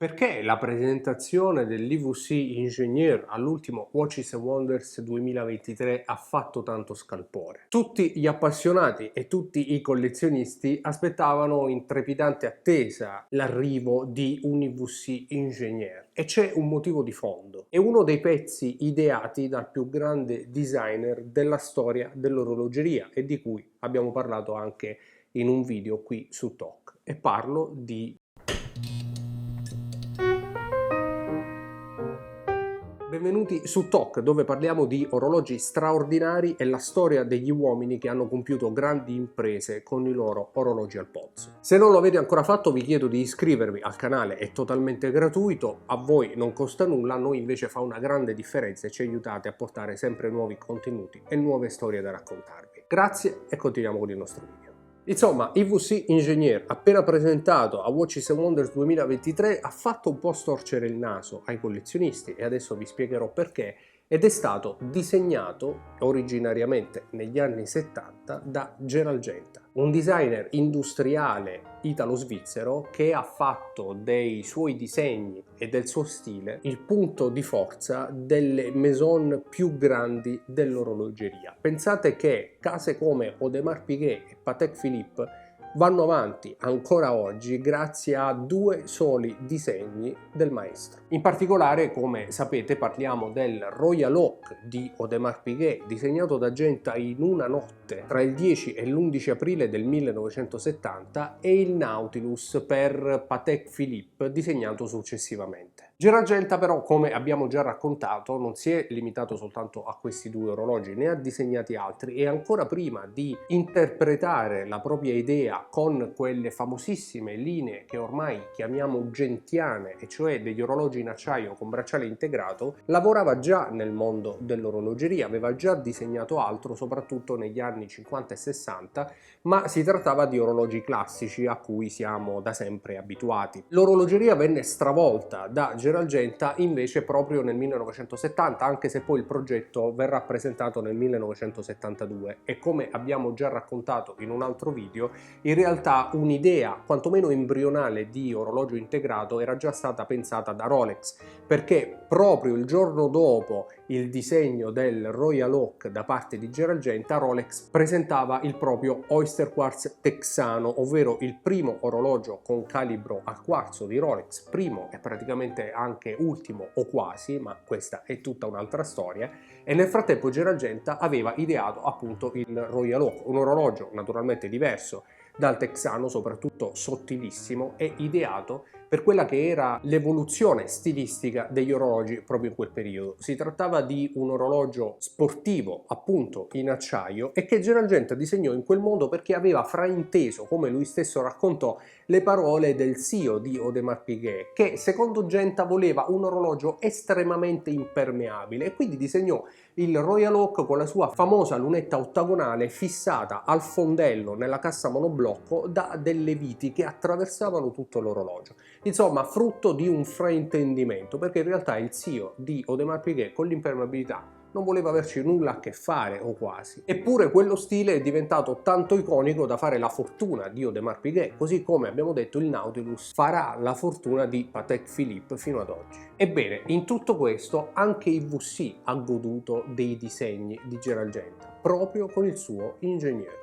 Perché la presentazione dell'IWC Engineer all'ultimo Watches and Wonders 2023 ha fatto tanto scalpore? Tutti gli appassionati e tutti i collezionisti aspettavano in trepidante attesa l'arrivo di un IWC Engineer e c'è un motivo di fondo. È uno dei pezzi ideati dal più grande designer della storia dell'orologeria e di cui abbiamo parlato anche in un video qui su Talk, e parlo di... Benvenuti su Talk, dove parliamo di orologi straordinari e la storia degli uomini che hanno compiuto grandi imprese con i loro orologi al polso. Se non lo avete ancora fatto, vi chiedo di iscrivervi al canale, è totalmente gratuito, a voi non costa nulla, a noi invece fa una grande differenza e ci aiutate a portare sempre nuovi contenuti e nuove storie da raccontarvi. Grazie e continuiamo con il nostro video. Insomma, IWC Engineer, appena presentato a Watches and Wonders 2023, ha fatto un po' storcere il naso ai collezionisti e adesso vi spiegherò perché, ed è stato disegnato originariamente negli anni 70 da Gerald Genta, un designer industriale italo-svizzero che ha fatto dei suoi disegni e del suo stile il punto di forza delle maison più grandi dell'orologeria. Pensate che case come Audemars Piguet e Patek Philippe vanno avanti ancora oggi grazie a due soli disegni del maestro. In particolare, come sapete, parliamo del Royal Oak di Audemars Piguet, disegnato da Genta in una notte tra il 10 e l'11 aprile del 1970, e il Nautilus per Patek Philippe, disegnato successivamente. Gerald Genta però, come abbiamo già raccontato, non si è limitato soltanto a questi due orologi, ne ha disegnati altri, e ancora prima di interpretare la propria idea con quelle famosissime linee che ormai chiamiamo gentiane, e cioè degli orologi in acciaio con bracciale integrato, lavorava già nel mondo dell'orologeria, aveva già disegnato altro, soprattutto negli anni 50 e 60, ma si trattava di orologi classici a cui siamo da sempre abituati. L'orologeria venne stravolta da Gerald Genta invece proprio nel 1970, anche se poi il progetto verrà presentato nel 1972 e, come abbiamo già raccontato in un altro video, in realtà un'idea quantomeno embrionale di orologio integrato era già stata pensata da Rolex, perché proprio il giorno dopo il disegno del Royal Oak da parte di Gerald Genta, Rolex presentava il proprio Oyster Quartz texano, ovvero il primo orologio con calibro al quarzo di Rolex, primo e praticamente anche ultimo o quasi, ma questa è tutta un'altra storia. E nel frattempo Gerald Genta aveva ideato appunto il Royal Oak, un orologio naturalmente diverso dal texano, soprattutto sottilissimo, e ideato per quella che era l'evoluzione stilistica degli orologi proprio in quel periodo. Si trattava di un orologio sportivo, appunto in acciaio, e che Gerald Genta disegnò in quel modo perché aveva frainteso, come lui stesso raccontò, le parole del CEO di Audemars Piguet, che secondo Genta voleva un orologio estremamente impermeabile, e quindi disegnò il Royal Oak con la sua famosa lunetta ottagonale fissata al fondello nella cassa monoblocco da delle viti che attraversavano tutto l'orologio. Insomma, frutto di un fraintendimento, perché in realtà il CEO di Audemars Piguet con l'impermeabilità non voleva averci nulla a che fare, o quasi. Eppure quello stile è diventato tanto iconico da fare la fortuna di Audemars Piguet, così come abbiamo detto il Nautilus farà la fortuna di Patek Philippe fino ad oggi. Ebbene, in tutto questo anche IWC ha goduto dei disegni di Gerald Genta, proprio con il suo Engineer.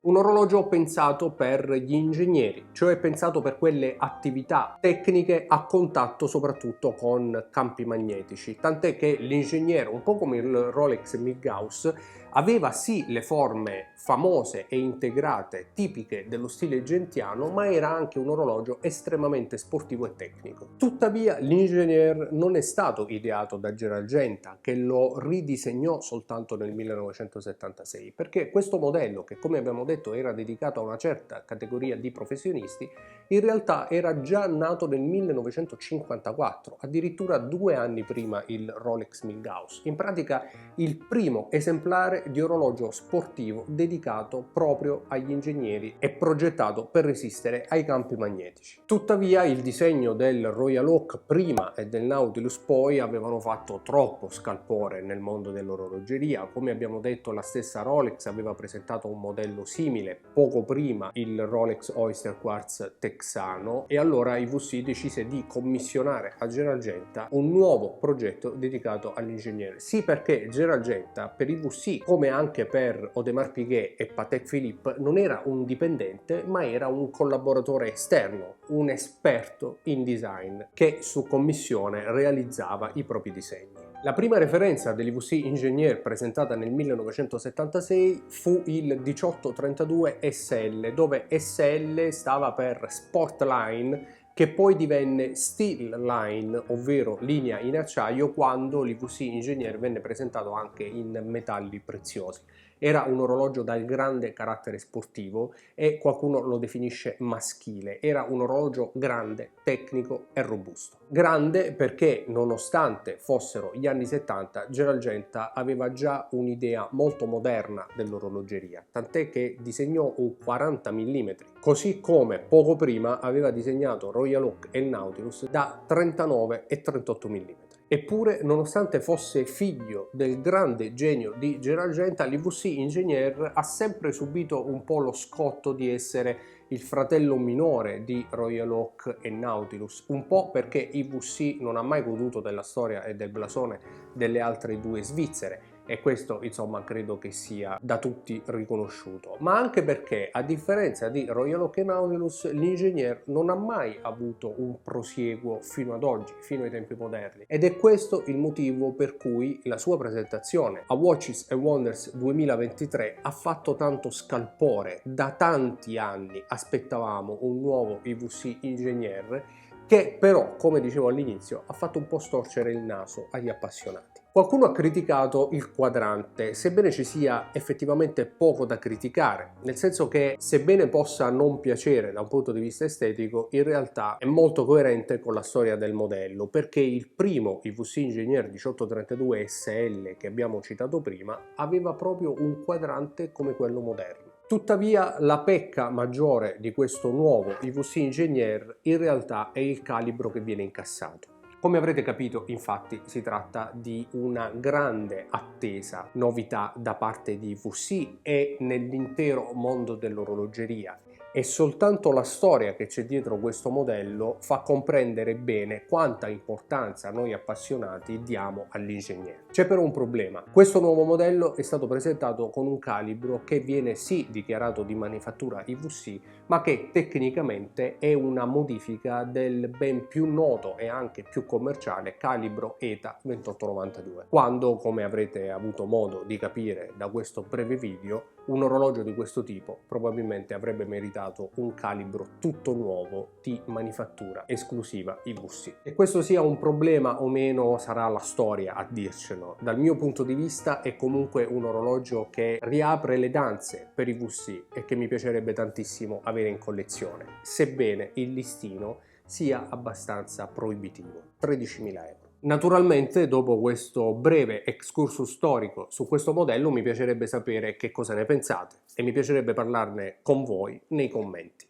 Un orologio pensato per gli ingegneri, cioè pensato per quelle attività tecniche a contatto soprattutto con campi magnetici, tant'è che l'ingegnere, un po' come il Rolex Milgauss, aveva sì le forme famose e integrate tipiche dello stile gentiano, ma era anche un orologio estremamente sportivo e tecnico. Tuttavia l'Ingenieur non è stato ideato da Gerald Genta, che lo ridisegnò soltanto nel 1976, perché questo modello, che come abbiamo detto era dedicato a una certa categoria di professionisti, in realtà era già nato nel 1954, addirittura 2 anni prima il Rolex Milgauss. In pratica il primo esemplare di orologio sportivo dedicato proprio agli ingegneri e progettato per resistere ai campi magnetici. Tuttavia il disegno del Royal Oak prima e del Nautilus poi avevano fatto troppo scalpore nel mondo dell'orologeria. Come abbiamo detto, la stessa Rolex aveva presentato un modello simile poco prima, il Rolex Oyster Quartz texano, e allora IWC decise di commissionare a Geralgenta un nuovo progetto dedicato all'ingegnere. Sì, perché Geralgenta per IWC, come anche per Audemars Piguet e Patek Philippe, non era un dipendente ma era un collaboratore esterno, un esperto in design che su commissione realizzava i propri disegni. La prima referenza dell'IWC Ingenieur presentata nel 1976 fu il 1832 SL, dove SL stava per Sportline, che poi divenne Steel Line, ovvero linea in acciaio, quando l'IWC Ingenieur venne presentato anche in metalli preziosi. Era un orologio dal grande carattere sportivo e qualcuno lo definisce maschile. Era un orologio grande, tecnico e robusto. Grande perché, nonostante fossero gli anni 70, Geralgenta aveva già un'idea molto moderna dell'orologeria, tant'è che disegnò un 40 mm, così come poco prima aveva disegnato Royal Oak e Nautilus da 39 e 38 mm. Eppure, nonostante fosse figlio del grande genio di Geralgenta, l'IWC Ingenieur ha sempre subito un po' lo scotto di essere il fratello minore di Royal Oak e Nautilus, un po' perché IWC non ha mai goduto della storia e del blasone delle altre due svizzere, e questo insomma credo che sia da tutti riconosciuto, ma anche perché, a differenza di Royal Oak e Nautilus, l'Ingenieur non ha mai avuto un prosieguo fino ad oggi, fino ai tempi moderni, ed è questo il motivo per cui la sua presentazione a Watches and Wonders 2023 ha fatto tanto scalpore. Da tanti anni aspettavamo un nuovo IWC Ingenieur che però, come dicevo all'inizio, ha fatto un po' storcere il naso agli appassionati. Qualcuno ha criticato il quadrante, sebbene ci sia effettivamente poco da criticare, nel senso che, sebbene possa non piacere da un punto di vista estetico, in realtà è molto coerente con la storia del modello, perché il primo IWC Ingenieur 1832 SL che abbiamo citato prima aveva proprio un quadrante come quello moderno. Tuttavia la pecca maggiore di questo nuovo IWC Ingenieur in realtà è il calibro che viene incassato. Come avrete capito, infatti, si tratta di una grande attesa novità da parte di IWC e nell'intero mondo dell'orologeria, e soltanto la storia che c'è dietro questo modello fa comprendere bene quanta importanza noi appassionati diamo all'ingegnere. C'è però un problema: questo nuovo modello è stato presentato con un calibro che viene sì dichiarato di manifattura IWC, ma che tecnicamente è una modifica del ben più noto e anche più commerciale calibro ETA 2892, quando, come avrete avuto modo di capire da questo breve video, un orologio di questo tipo probabilmente avrebbe meritato un calibro tutto nuovo di manifattura esclusiva IWC. E questo sia un problema o meno sarà la storia a dircelo. Dal mio punto di vista è comunque un orologio che riapre le danze per IWC e che mi piacerebbe tantissimo avere in collezione, sebbene il listino sia abbastanza proibitivo, 13.000 euro. Naturalmente, dopo questo breve excursus storico su questo modello, mi piacerebbe sapere che cosa ne pensate e mi piacerebbe parlarne con voi nei commenti.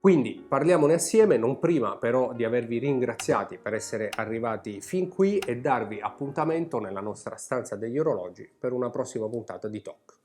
Quindi parliamone assieme, non prima però di avervi ringraziati per essere arrivati fin qui e darvi appuntamento nella nostra stanza degli orologi per una prossima puntata di Talk.